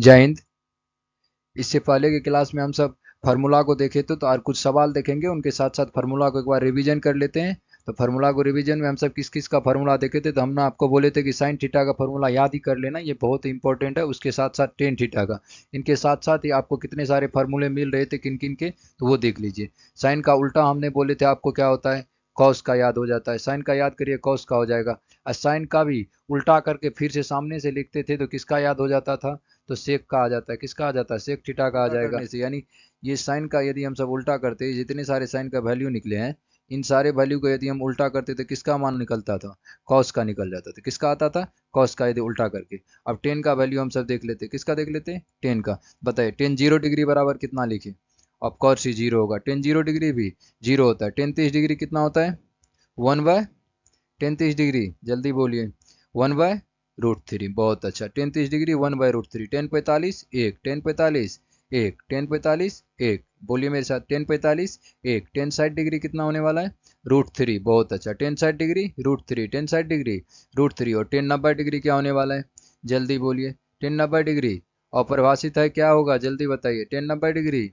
जय हिंद। इससे पहले की क्लास में हम सब फार्मूला को देखे थे, तो और कुछ सवाल देखेंगे, उनके साथ साथ फार्मूला को एक बार रिवीजन कर लेते हैं। तो फार्मूला को रिवीजन में हम सब किस किस का फार्मूला देखे थे, तो हमने आपको बोले थे कि साइन थीटा का फार्मूला याद ही कर लेना, ये बहुत इंपॉर्टेंट है। उसके साथ साथ टेन थीटा का, इनके साथ साथ ही आपको कितने सारे फार्मूले मिल रहे थे किन किन के, तो वो देख लीजिए। साइन का उल्टा हमने बोले थे आपको क्या होता है, कॉस का याद हो जाता है। साइन का याद करिए, कॉस का हो जाएगा। और साइन का भी उल्टा करके फिर से सामने से लिखते थे तो किसका याद हो जाता था, तो सेक का आ जाता है। किसका आ जाता है, सेक थीटा का आ जाएगा। करने से यानी ये साइन का यदि हम सब उल्टा करते हैं, जितने सारे साइन का वैल्यू निकले हैं, इन सारे वैल्यू को यदि हम उल्टा करते तो किसका मान निकलता था, कॉस का निकल जाता था। किसका आता था, कॉस का, यदि उल्टा करके। अब टेन का वैल्यू हम सब देख लेते, किसका देख लेते, टेन का। बताइए टेन 0 डिग्री बराबर कितना लिखे, अब कॉस ही 0 होगा। टेन 0 डिग्री भी 0 होता है। टेन 30 डिग्री कितना होता है, 1/, टेन 30 डिग्री जल्दी बोलिए, 1/√3। बहुत अच्छा, ten 30 degree 1/√3। Ten 45 1, ten 45 1, ten 45 1, बोलिए मेरे साथ, टेन 45 1। टेन 60 डिग्री कितना होने वाला है, √3। बहुत अच्छा, टेन 60 डिग्री √3, टेन 60 डिग्री √3। और टेन 90 डिग्री क्या होने वाला है, जल्दी बोलिए, टेन 90 डिग्री अपरिभाषित है, क्या होगा जल्दी बताइए, टेन 90 डिग्री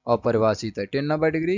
अपरिभाषित है। टेन 90 डिग्री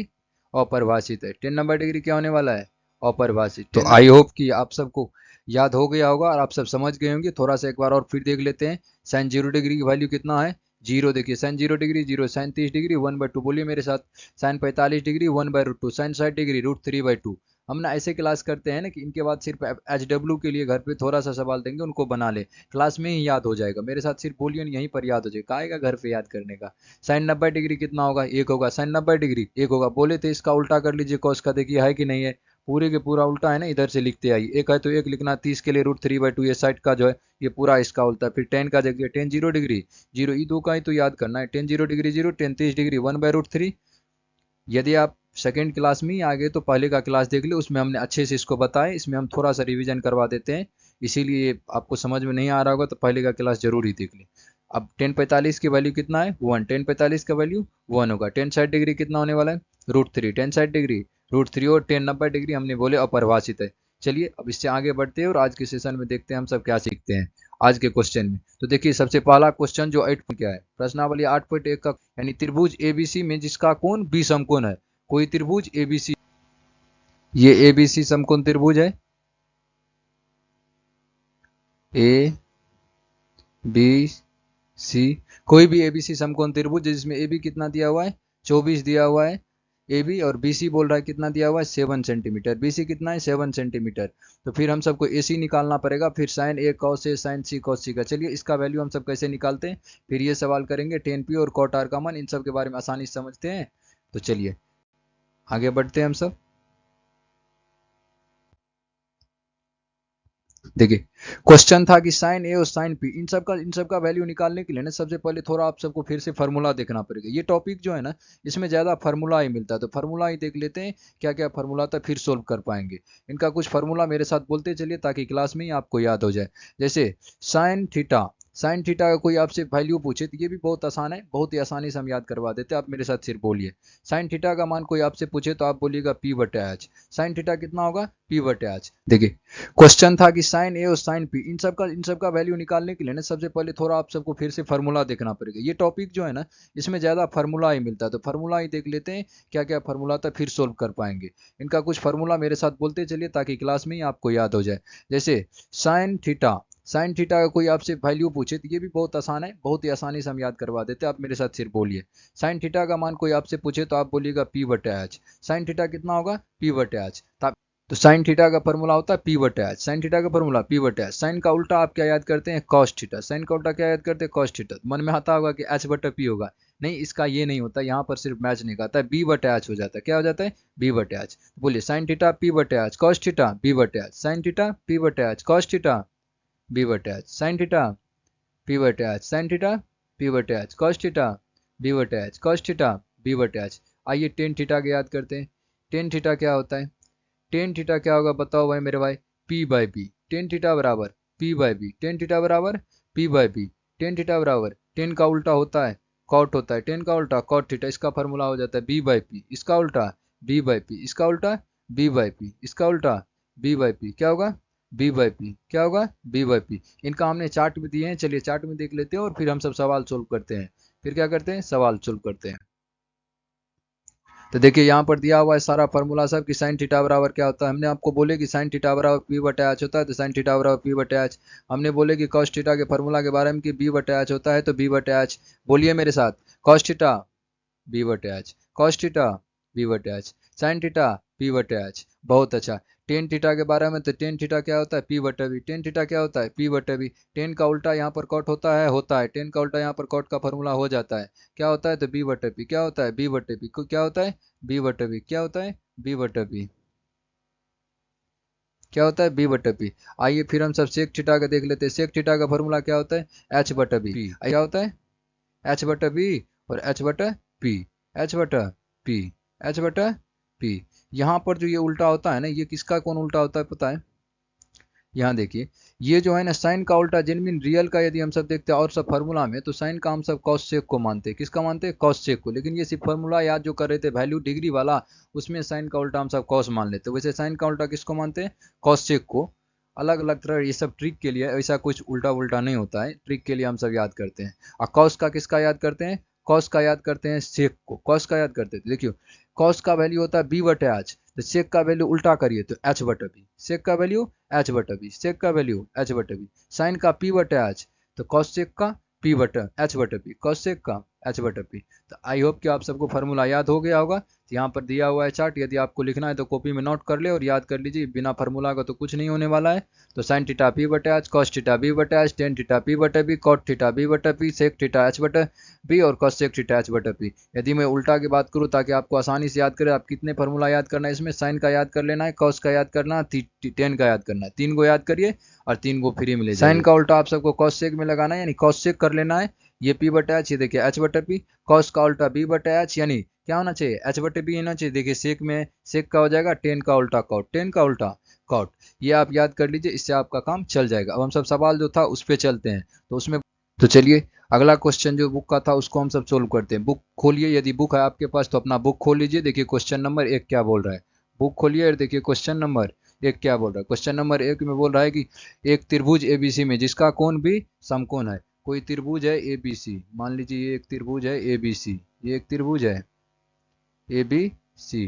अपरिभाषित है। टेन 90 डिग्री क्या होने वाला है, अपरिभाषित। तो आई होप कि आप सबको याद हो गया होगा और आप सब समझ गए होंगे। थोड़ा सा एक बार और फिर देख लेते हैं। साइन 0 डिग्री की वैल्यू कितना है, 0। देखिए साइन 0 डिग्री 0, साइन 30 डिग्री 1/2, बोलिए मेरे साथ, साइन 45 डिग्री 1/√2, साइन 60 डिग्री √3/2। हम ना ऐसे क्लास करते हैं ना कि इनके बाद सिर्फ HW के लिए घर पे थोड़ा सा सवाल देंगे, उनको बना ले, क्लास में ही याद हो जाएगा। मेरे साथ सिर्फ बोलिए, यहीं पर याद हो जाएगा, आएगा घर पे याद करने का। साइन 90 डिग्री कितना होगा, 1 होगा। साइन 90 डिग्री 1 होगा, बोले थे इसका उल्टा कर लीजिए कॉस का, देखिए है कि नहीं है, पूरे के पूरा उल्टा है ना, इधर से लिखते आइए। एक है तो एक लिखना, 30 के लिए √3/2, ये साइड का जो है ये पूरा इसका उल्टा है। फिर टेन का देखिए, टेन 0 डिग्री 0, ये दो का ही तो याद करना है। Ten 0 degree 0, ten 30 degree 1/√3। यदि आप सेकेंड क्लास में ही आ गए तो पहले का क्लास देख लो, उसमें हमने अच्छे से इसको बताया। इसमें हम थोड़ा सा रिवीजन करवा देते हैं, इसीलिए आपको समझ में नहीं आ रहा होगा, तो पहले का क्लास जरूर ही देख ले। अब टेन 45 की वैल्यू कितना है, 1। टेन 45 का वैल्यू 1 होगा। टेन 60 डिग्री कितना होने वाला है, √3। Ten 60 degree √3। और टेन 90 डिग्री हमने बोले अपरिभाषित है। चलिए अब इससे आगे बढ़ते हैं और आज के सेशन में देखते हैं हम सब क्या सीखते हैं आज के क्वेश्चन में। तो देखिए सबसे पहला क्वेश्चन जो 8 क्या है, प्रश्नावली 8.1 का, यानी त्रिभुज एबीसी में जिसका कोण 20 समकोण है। कोई त्रिभुज एबीसी, ये एबीसी समकोण त्रिभुज है, ए बी सी, कोई भी एबीसी समकोण त्रिभुज जिसमें ए बी कितना दिया हुआ है, 24 दिया हुआ है, ए बी, और बी सी बोल रहा है कितना दिया हुआ है, 7 सेंटीमीटर। बी सी कितना है, 7 सेंटीमीटर। तो फिर हम सबको ए सी निकालना पड़ेगा, फिर sign A cos A, sign C cos सी का। चलिए इसका वैल्यू हम सब कैसे निकालते हैं, फिर ये सवाल करेंगे। टेन पी और कॉट आर का मान, इन सब के बारे में आसानी से समझते हैं। तो चलिए आगे बढ़ते हैं हम सब। देखिए क्वेश्चन था कि साइन ए और साइन पी, इन सब का वैल्यू निकालने के लिए ना, सबसे पहले थोड़ा आप सबको फिर से फार्मूला देखना पड़ेगा। ये टॉपिक जो है ना, इसमें ज़्यादा फार्मूला ही मिलता है, तो फार्मूला ही देख लेते हैं क्या क्या फार्मूला था, फिर सोल्व कर पाएंगे। इनका कुछ फार्मूला मेरे साथ बोलते चलिए, ताकि क्लास में ही आपको याद हो जाए। जैसे साइन थीटा, साइन थीटा का कोई आपसे वैल्यू पूछे तो ये भी बहुत आसान है, बहुत ही आसानी से हम याद करवा देते हैं। आप मेरे साथ सिर्फ बोलिए, साइन थीटा का मान कोई आपसे पूछे तो आप बोलिएगा P/H। साइन थीटा कितना होगा, P/H। देखिए क्वेश्चन था कि साइन ए और साइन पी, इन सब का वैल्यू निकालने के लिए ना, सबसे पहले थोड़ा आप सबको फिर से फार्मूला देखना पड़ेगा। ये टॉपिक जो है ना, इसमें ज़्यादा फार्मूला ही मिलता है, तो फार्मूला ही देख लेते हैं क्या क्या फार्मूला था, फिर सोल्व कर पाएंगे। इनका कुछ फार्मूला मेरे साथ बोलते चलिए, ताकि क्लास में ही आपको याद हो जाए। जैसे साइन थीटा, साइन थीटा का कोई आपसे वैल्यू पूछे तो ये भी बहुत आसान है, बहुत ही आसानी से हम याद करवा देते हैं। आप मेरे साथ सिर्फ बोलिए, साइन थीटा का मान कोई आपसे पूछे तो आप बोलिएगा P/H। साइन थीटा कितना होगा, P/H। तो साइन थीटा का फॉर्मूला होता है P/H। साइन थीटा का फॉर्मूला P/H। साइन का उल्टा आप क्या याद करते हैं, कॉस थीटा। साइन का उल्टा क्या याद करते हैं, कॉस थीटा। मन में आता होगा कि H/P होगा, नहीं, इसका ये नहीं होता, यहाँ पर सिर्फ मैच नहीं करता है, B/H हो जाता है। क्या हो जाता है, B/H। बोलिए sine theta P/H, cos theta B/H, sine theta P/H, cos theta B/H, sine theta P/H, sine theta P/H, cos theta B/H, cos theta B/H। आइए टेन थीटा के याद करते हैं। टेन थीटा क्या होता है, टेन थीटा क्या होगा बताओ भाई मेरे भाई, P/B। टेन थीटा बराबर P/B, टेन थीटा बराबर P/B। टेन थीटा बराबर, टेन का उल्टा होता है कॉट होता है, टेन का उल्टा कॉट थीटा, इसका फॉर्मूला हो जाता है B/P। इसका उल्टा B/P, इसका उल्टा B/P, इसका उल्टा B/P, क्या होगा बी बाई पी क्या होगा, बी बाई पी। इनका हमने चार्ट भी दिए हैं, चलिए चार्ट में देख लेते हैं और फिर हम सब सवाल सोल्व करते हैं। फिर क्या करते हैं, सवाल सोल्व करते हैं। तो देखिए यहाँ पर दिया हुआ है सारा फॉर्मूला सब कि साइन थीटा बराबर क्या होता है। हमने आपको बोले कि साइन थीटा बराबर पी बटा एच होता है, तो साइन थीटा बराबर पी बटा एच। हमने बोले कि कॉस थीटा के फॉर्मूला के बारे में कि बी बटा एच होता है, तो बी बटा एच। बोलिए मेरे साथ, कॉस थीटा बी बटे एच, कॉस थीटा बी बटे एच, साइन थीटा पी बटे एच। बहुत अच्छा। टेन थीटा के बारे में, तो टेन थीटा क्या होता है, पी बटे बी। टेन थीटा क्या होता है, पी बटे बी। टेन का उल्टा यहाँ पर कॉट होता है, होता है। टेन का उल्टा यहाँ पर कॉट का फॉर्मूला हो जाता है, क्या होता है, तो बी बटे पी। क्या होता है, बी बटे पी। क्या होता है, बी बटे बी। क्या होता है, बी बटे पी। क्या होता है, बी बटे पी। आइए फिर हम सब सेक थीटा का देख लेते हैं। सेक थीटा का फॉर्मूला क्या होता है, एच बटे बी। क्या होता है, एच बटा बी और एच बटा पी, एच बटा पी, एच बटा पी। यहाँ पर जो ये उल्टा होता है ना, ये किसका कौन उल्टा होता है पता है, यहाँ देखिए। ये जो है ना साइन का उल्टा, जेनविन रियल का यदि हम सब देखते हैं और सब फार्मूला में, तो साइन का हम सब कॉस सेक को मानते हैं। किसका मानते हैं, कॉस सेक को। लेकिन ये सिर्फ फार्मूला याद जो कर रहे थे वैल्यू डिग्री वाला, उसमें साइन का उल्टा हम सब कॉस मान लेते हैं। वैसे साइन का उल्टा किसको मानते हैं, कॉस सेक को। अलग अलग तरह ये सब ट्रिक के लिए, ऐसा कुछ उल्टा उल्टा नहीं होता है, ट्रिक के लिए हम सब याद करते हैं। और कॉस का किसका याद करते हैं, कॉस का याद करते हैं सेक को, कॉस का याद करते हैं। देखियो, कॉस का वैल्यू होता है बी बटे एच, तो सेक का वैल्यू उल्टा करिए तो एच बटे बी। सेक का वैल्यू एच बटे बी, सेक का वैल्यू एच बटे बी। साइन का पी बटे एच, तो कॉस सेक का पी बटे एच बटे बी, कॉस सेक का एच बटे बी। तो आई होप कि आप सबको फार्मूला याद हो गया होगा। तो यहाँ पर दिया हुआ है चार्ट, यदि आपको लिखना है तो कॉपी में नोट कर ले और याद कर लीजिए, बिना फार्मूला का तो कुछ नहीं होने वाला है। तो साइन थीटा पी बटे एच, कॉस थीटा बी बटे एच, टेन थीटा पी बटे बी, कॉट थीटा बी बटे पी, सेक थीटा एच बटे बी और कॉस सेक थीटा एच बटे पी। यदि मैं उल्टा की बात करूँ ताकि आपको आसानी से याद करें, आप कितने फार्मूला याद करना है इसमें, साइन का याद कर लेना है, कॉस का याद करना है, टेन का याद करना है। तीन को याद करिए और तीन को फ्री में ले जाइए। साइन का उल्टा आप सबको कॉस सेक में लगाना है, यानी कॉस सेक कर लेना है। ये पी बटे एच, ये देखिए एच बटे पी। कॉस का उल्टा बी बटे एच, यानी क्या होना चाहिए, एच बटे बी होना चाहिए। देखिए सेक में सेक का हो जाएगा टेन का उल्टा कॉट, टेन का उल्टा कॉट। ये आप याद कर लीजिए, इससे आपका काम चल जाएगा। अब हम सब सवाल जो था उस पर चलते हैं। तो उसमें, तो चलिए अगला क्वेश्चन जो बुक का था उसको हम सब सोल्व करते हैं। बुक खोलिए, यदि बुक है आपके पास तो अपना बुक खोल लीजिए। देखिए क्वेश्चन नंबर एक क्या बोल रहा है, बुक खोलिए और देखिए क्वेश्चन नंबर एक क्या बोल रहा है। क्वेश्चन नंबर एक में बोल रहा है कि एक त्रिभुज एबीसी में जिसका कोण भी समकोण है। कोई त्रिभुज है एबीसी, मान लीजिए ये एक त्रिभुज है एबीसी, ये एक त्रिभुज है एबीसी,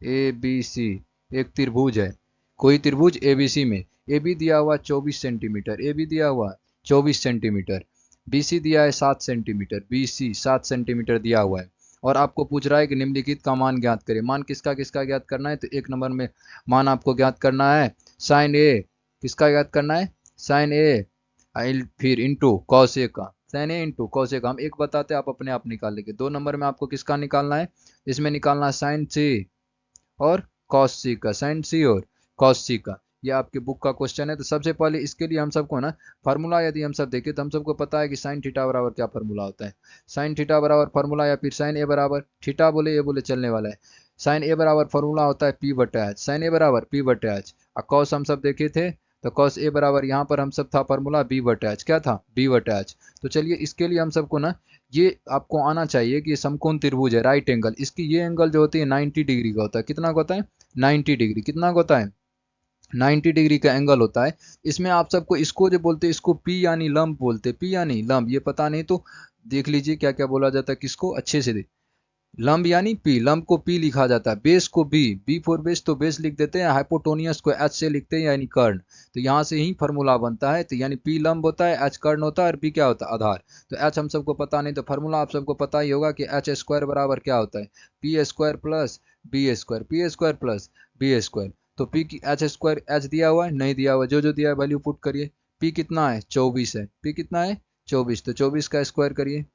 एबीसी एक त्रिभुज है। कोई त्रिभुज एबीसी में ए बी दिया हुआ 24 सेंटीमीटर, ए बी दिया हुआ 24 सेंटीमीटर, बीसी दिया है 7 सेंटीमीटर, बीसी 7 सेंटीमीटर दिया हुआ है। और आपको पूछ रहा है कि निम्नलिखित का मान ज्ञात करें। मान किसका किसका ज्ञात करना है, तो एक नंबर में मान आपको ज्ञात करना है साइन ए। किसका ज्ञात करना है, साइन ए फिर इंटू कॉस ए का, sign A into cos A का। हम एक बताते हैं, आप अपने आप निकाल लेंगे। दो नंबर में आपको किसका निकालना है, इसमें निकालना है साइन सी और कॉस सी का, साइन सी और कॉस सी का। ये आपके बुक का क्वेश्चन है। तो सबसे पहले इसके लिए हम सबको ना फार्मूला यदि हम सब देखें तो हम सबको पता है कि साइन थीटा बराबर क्या फार्मूला होता है। साइन थीटा बराबर फार्मूला, या फिर साइन ए बराबर थीटा बोले, ये बोले चलने वाला है। साइन ए बराबर फार्मूला होता है पी बटे एच, साइन ए बराबर पी बटे एच। और कॉस हम सब देखे थे, तो कॉस ए बराबर यहाँ पर हम सब था फार्मूला बी बटे एच, क्या था, बी बटे एच। तो चलिए इसके लिए हम सबको ना, ये आपको आना चाहिए कि समकोण त्रिभुज है, राइट एंगल, इसकी ये एंगल जो होती है 90 डिग्री का होता है। कितना का होता है, 90 डिग्री। कितना का होता है, 90 डिग्री का एंगल होता है। इसमें आप सबको इसको जो बोलते हैं, इसको पी यानी लंब बोलते हैं, पी यानी लंब। ये पता नहीं तो देख लीजिए क्या क्या बोला जाता है, किसको अच्छे से देख। लंब यानी पी, लंब को पी लिखा जाता है, बेस को बी, बी फॉर बेस तो बेस लिख देते हैं, हाइपोटोनियस को एच से लिखते हैं यानी कर्ण। तो यहाँ से ही फार्मूला बनता है। तो यानी पी लंब होता है, एच कर्ण होता है और बी क्या होता है, आधार। तो एच हम सबको पता नहीं, तो फार्मूला आप सबको पता ही होगा कि एच स्क्वायर बराबर क्या होता है, P square plus B square, P square plus B square. तो पी की एच स्क्वायर, एच दिया हुआ है, नहीं दिया हुआ, जो दिया है वैल्यू पुट करिए। पी कितना है, 24 है, पी कितना है 24, तो 24 का स्क्वायर करिए।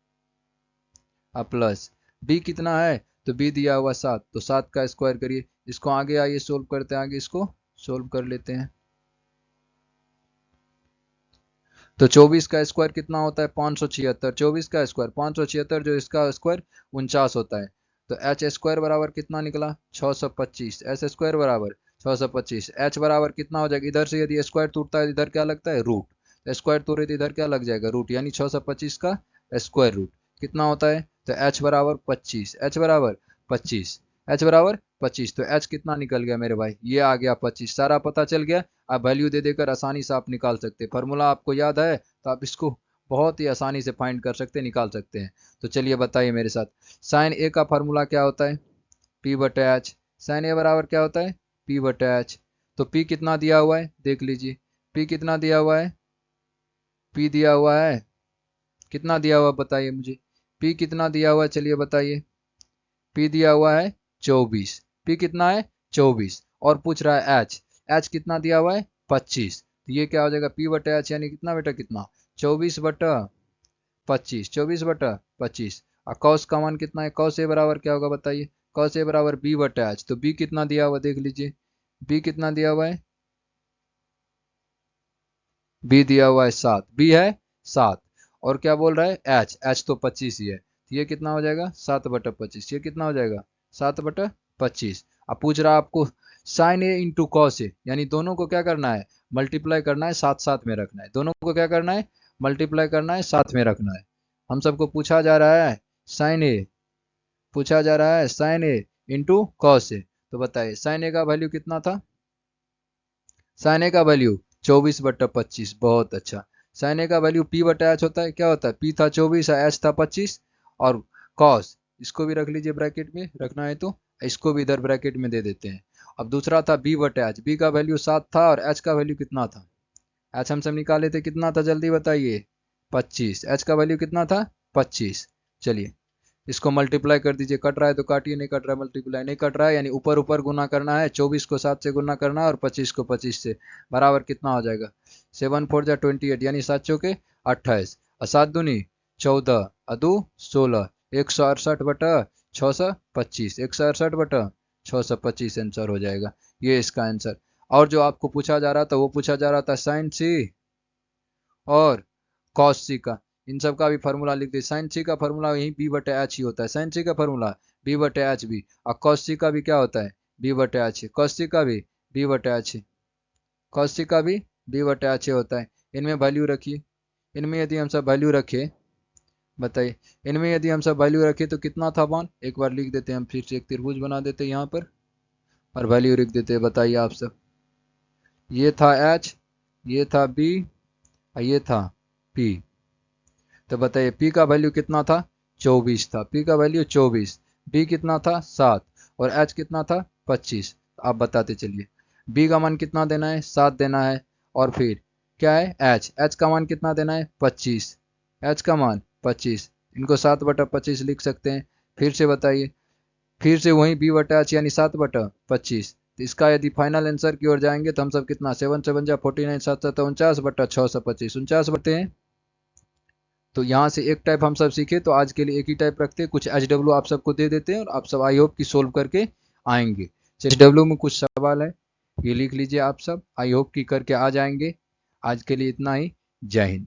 अब प्लस बी कितना है, तो बी दिया हुआ 7, तो 7 का स्क्वायर करिए। इसको आगे आइए सोल्व करते हैं, आगे इसको सोल्व कर लेते हैं। तो 24 का स्क्वायर कितना होता है, 576। 24 का स्क्वायर 576, जो इसका स्क्वायर 49 होता है। तो एच स्क्वायर बराबर कितना निकला, 625। एच स्क्वायर बराबर 625। एच बराबर कितना हो जाएगा, इधर से यदि स्क्वायर टूटता है इधर क्या लगता है, रूट। स्क्वायर तोड़े तो इधर क्या लग जाएगा, रूट, यानी 625 का स्क्वायर रूट कितना होता है, तो एच बराबर 25, एच बराबर 25, एच बराबर 25, तो एच कितना निकल गया मेरे भाई, ये आ गया 25, सारा पता चल गया। आप वैल्यू दे देकर आसानी से आप निकाल सकते हैं, फार्मूला आपको याद है तो आप इसको बहुत ही आसानी से फाइंड कर सकते हैं, निकाल सकते हैं। तो चलिए बताइए मेरे साथ, साइन ए का फार्मूला क्या होता है, पी बटे एच। साइन ए बराबर क्या होता है, पी बटे एच। तो पी कितना दिया हुआ है देख लीजिए, पी कितना दिया हुआ है, पी दिया हुआ है, कितना दिया हुआ बताइए मुझे, पी कितना दिया हुआ है, चलिए बताइए। पी दिया हुआ है 24, पी कितना है 24, और पूछ रहा है एच, एच कितना दिया हुआ है 25। तो ये क्या हो जाएगा, पी बटा एच यानी कितना बेटा, कितना 24 बटा 25, 24 बटा 25। और कॉस का मान कितना है, कॉस ए बराबर क्या होगा बताइए, कॉस ए बराबर बी बटा एच। तो बी कितना दिया हुआ देख लीजिए, बी कितना दिया हुआ है, बी दिया हुआ है 7, बी है 7, और क्या बोल रहा है एच, एच तो 25 ही है, तो ये कितना हो जाएगा 7/25, ये कितना हो जाएगा 7/25। अब पूछ रहा है आपको sign A into cos A, यानी दोनों को क्या करना है, मल्टीप्लाई करना है, साथ साथ में रखना है, दोनों को क्या करना है, मल्टीप्लाई करना है, साथ में रखना है। हम सबको पूछा जा रहा है साइन ए, पूछा जा रहा है sign A into cos A. तो बताइए साइन ए का वैल्यू कितना था, साइन ए का वैल्यू 24/25, बहुत अच्छा। साइन ए का वैल्यू पी बटा एच होता है, क्या होता है, पी था 24 एच था 25, और कॉस इसको भी रख लीजिए ब्रैकेट में, रखना है तो इसको भी इधर ब्रैकेट में दे देते हैं। अब दूसरा था बी बटा एच, बी का वैल्यू 7 था और एच का वैल्यू कितना था, एच हम सब निकाले थे, कितना था जल्दी बताइए 25, एच का वैल्यू कितना था 25। चलिए इसको मल्टीप्लाई कर दीजिए, कट रहा है तो काटिए, नहीं कट रहा है मल्टीप्लाई नहीं कट रहा है, यानी ऊपर ऊपर गुना करना है, 24 को 7 से गुना करना है और 25 को 25 से, बराबर कितना हो जाएगा 7×4 = 28, यानी 7 चौके 28, और 7 दूनी 14, अदू 16, 168/625, 168/625 आंसर हो जाएगा, ये इसका आंसर। और जो आपको पूछा जा रहा था वो पूछा जा रहा था साइन सी और कॉस सी का, इन सब का भी फार्मूला लिख दे। साइन सी का फार्मूला यही बी बटे एच ही होता है, साइन सी का फार्मूला बी बटे एच भी, और कॉस सी का भी क्या होता है बी बटे एच, कॉस सी का भी बी बटे एच, कॉस सी का भी बी बटे एच होता है। इनमें वैल्यू रखिए, इनमें यदि हम सब वैल्यू रखें, बताइए इनमें यदि हम सब वैल्यू रखें तो कितना था मान, एक बार लिख देते हैं हम, फिर से एक त्रिभुज बना देते हैं यहाँ पर और वैल्यू लिख देते हैं। बताइए आप सब, ये था एच, ये था बी और ये था पी। तो बताइए पी का वैल्यू कितना था 24 था, पी का वैल्यू 24, बी कितना था 7 और एच कितना था 25। आप बताते चलिए, बी का मान कितना देना है 7 देना है, और फिर क्या है एच, एच का मान कितना देना है 25, एच का मान 25, इनको 7/25 लिख सकते हैं। फिर से बताइए, फिर से वही बी बटा एच यानी 7/25। तो इसका यदि फाइनल आंसर की ओर जाएंगे तो हम सब कितना 7 7 जा 49, 7 7 49/625, 49 बटे हैं। तो यहाँ से एक टाइप हम सब सीखे, तो आज के लिए एक ही टाइप रखते हैं, कुछ एच डब्ल्यू आप सबको दे देते हैं और आप सब आई होप कि सोल्व करके आएंगे। एच डब्ल्यू में कुछ सवाल है, ये लिख लीजिए आप सब, आई होप कि करके आ जाएंगे। आज के लिए इतना ही, जय हिंद।